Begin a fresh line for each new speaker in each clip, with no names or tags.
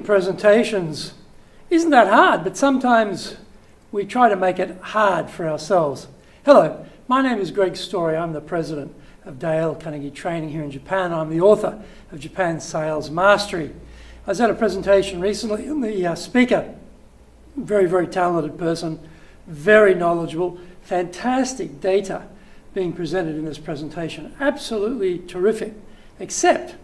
presentations isn't that hard, but sometimes we try to make it hard for ourselves. Hello, my name is Greg Story. I'm the president of Dale Carnegie Training here in Japan. I'm the author of Japan Sales Mastery. I was at a presentation recently, and the speaker, very, very talented person, very knowledgeable, fantastic data being presented in this presentation. Absolutely terrific, except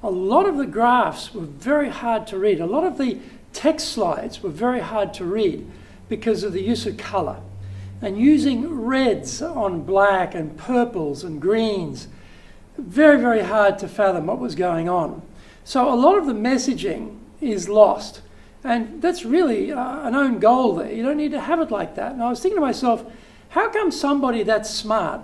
a lot of the graphs were very hard to read. A lot of the text slides were very hard to read because of the use of color. And using reds on black and purples and greens, very, very hard to fathom what was going on. So a lot of the messaging is lost. And that's really an own goal there. You don't need to have it like that. And I was thinking to myself, how come somebody that's smart,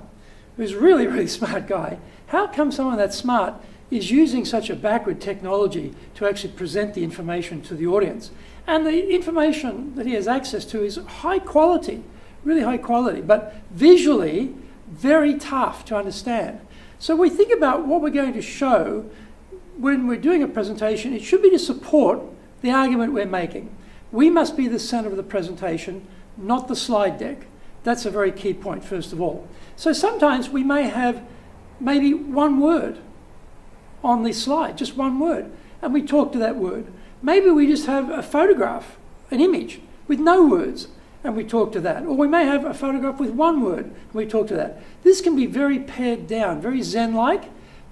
who's a really, really smart guy, how come someone that's smart is using such a backward technology to actually present the information to the audience? And the information that he has access to is high quality, really high quality, but visually very tough to understand. So we think about what we're going to show when we're doing a presentation. It should be to support the argument we're making. We must be the center of the presentation, not the slide deck. That's a very key point, first of all. So sometimes we may have maybe one word on the slide, just one word, and we talk to that word. Maybe we just have a photograph, an image, with no words, and we talk to that. Or we may have a photograph with one word, and we talk to that. This can be very pared down, very Zen-like,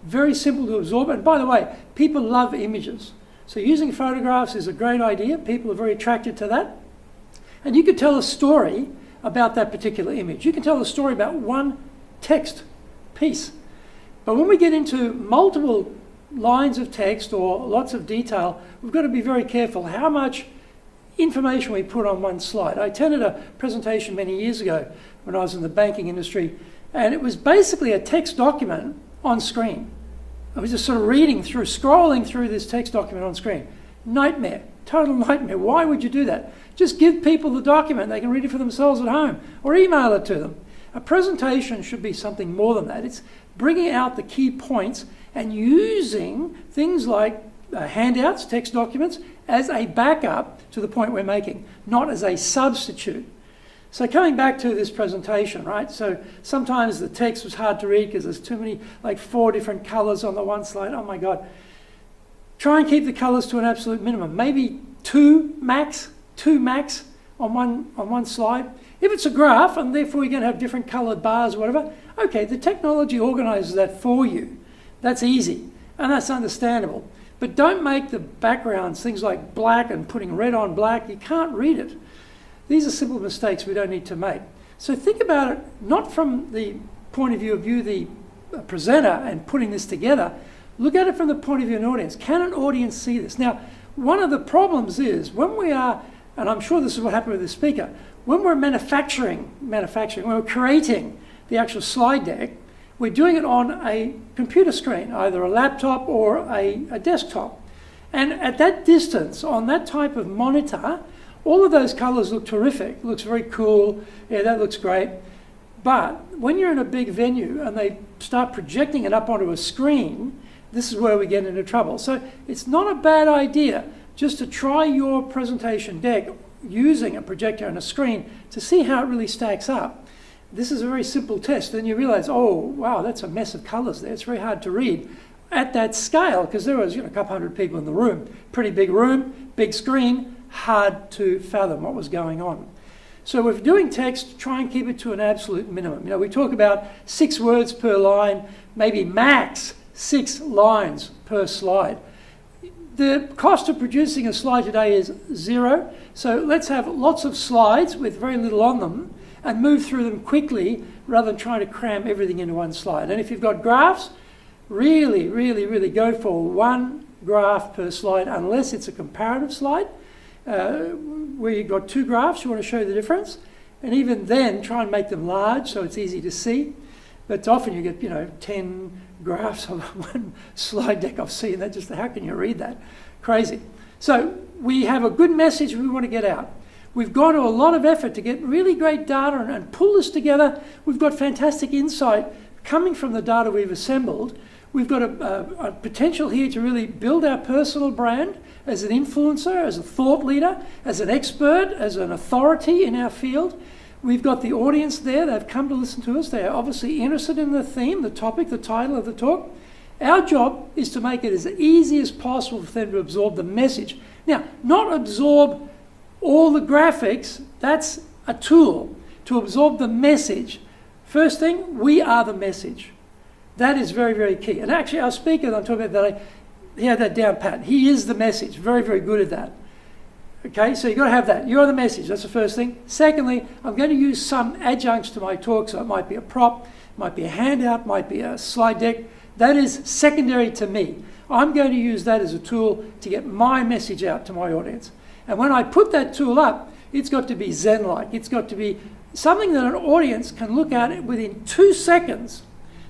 very simple to absorb. And by the way, people love images. So using photographs is a great idea. People are very attracted to that. And you could tell a story about that particular image. You can tell a story about one text piece. But when we get into multiple lines of text or lots of detail, we've got to be very careful how much information we put on one slide. I attended a presentation many years ago when I was in the banking industry, and it was basically a text document on screen. I was just sort of scrolling through this text document on screen. Nightmare, total nightmare. Why would you do that? Just give people the document. They can read it for themselves at home or email it to them. A presentation should be something more than that. It's bringing out the key points and using things like handouts, text documents, as a backup to the point we're making, not as a substitute. So coming back to this presentation, right? So sometimes the text was hard to read because there's too many, like 4 different colors on the one slide. Oh my God. Try and keep the colors to an absolute minimum. Maybe two max on one slide. If it's a graph and therefore you're going to have different colored bars or whatever, okay, the technology organizes that for you. That's easy and that's understandable. But don't make the backgrounds things like black and putting red on black. You can't read it. These are simple mistakes we don't need to make. So think about it not from the point of view the presenter and putting this together. Look at it from the point of view of an audience. Can an audience see this? Now, one of the problems is when we are, and I'm sure this is what happened with the speaker, when we're manufacturing, when we're creating the actual slide deck, we're doing it on a computer screen, either a laptop or a desktop. And at that distance, on that type of monitor, all of those colors look terrific. It looks very cool. Yeah, that looks great. But when you're in a big venue and they start projecting it up onto a screen, this is where we get into trouble. So it's not a bad idea just to try your presentation deck using a projector and a screen to see how it really stacks up. This is a very simple test. Then you realize, oh, wow, that's a mess of colors there. It's very hard to read at that scale because there was a couple hundred people in the room. Pretty big room, big screen, hard to fathom what was going on. So if we're doing text, try and keep it to an absolute minimum. We talk about 6 words per line, maybe max 6 lines per slide. The cost of producing a slide today is 0. So let's have lots of slides with very little on them and move through them quickly rather than trying to cram everything into one slide. And if you've got graphs, really, really, really go for 1 graph per slide unless it's a comparative slide where you've got 2 graphs, you want to show the difference. And even then, try and make them large so it's easy to see. But often you get, 10 graphs on one slide deck. I've seen that. Just how can you read that? Crazy. So we have a good message we want to get out. We've gone to a lot of effort to get really great data and pull this together. We've got fantastic insight coming from the data we've assembled. We've got a potential here to really build our personal brand as an influencer, as a thought leader, as an expert, as an authority in our field. We've got the audience there. They've come to listen to us. They are obviously interested in the theme, the topic, the title of the talk. Our job is to make it as easy as possible for them to absorb the message. Now, not absorb all the graphics. That's a tool. To absorb the message. First thing, we are the message. That is very, very key. And actually, our speaker that I'm talking about today, he had that down pat. He is the message. Very, very good at that. Okay, so you've got to have that. You're the message. That's the first thing. Secondly, I'm going to use some adjuncts to my talk. So it might be a prop, it might be a handout, it might be a slide deck. That is secondary to me. I'm going to use that as a tool to get my message out to my audience. And when I put that tool up, it's got to be Zen-like. It's got to be something that an audience can look at it within 2 seconds.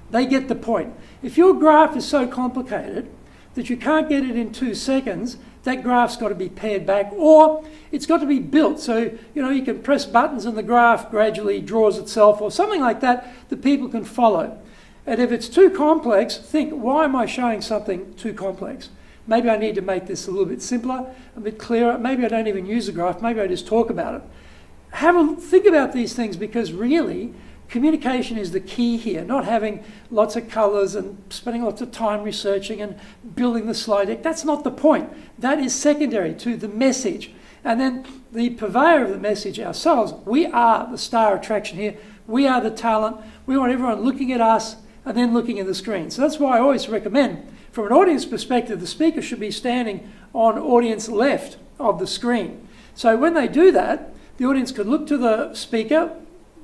They get the point. If your graph is so complicated that you can't get it in 2 seconds, that graph's got to be pared back, or it's got to be built. So, you can press buttons and the graph gradually draws itself, or something like that people can follow. And if it's too complex, think, why am I showing something too complex? Maybe I need to make this a little bit simpler, a bit clearer. Maybe I don't even use a graph. Maybe I just talk about it. Think about these things, because really, communication is the key here, not having lots of colours and spending lots of time researching and building the slide deck. That's not the point. That is secondary to the message. And then the purveyor of the message ourselves, we are the star attraction here. We are the talent. We want everyone looking at us and then looking at the screen. So that's why I always recommend, from an audience perspective, the speaker should be standing on audience left of the screen. So when they do that, the audience could look to the speaker,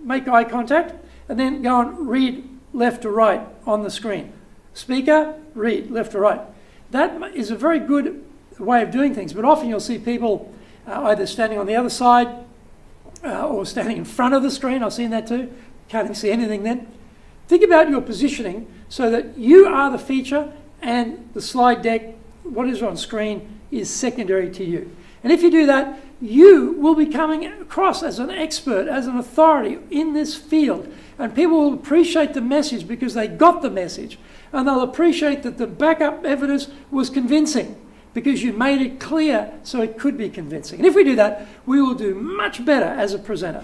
make eye contact, and then go and read left to right on the screen. Speaker, read left to right. That is a very good way of doing things, but often you'll see people either standing on the other side or standing in front of the screen. I've seen that too. Can't even see anything then. Think about your positioning so that you are the feature and the slide deck, what is on screen, is secondary to you. And if you do that, you will be coming across as an expert, as an authority in this field. And people will appreciate the message because they got the message. And they'll appreciate that the backup evidence was convincing because you made it clear so it could be convincing. And if we do that, we will do much better as a presenter.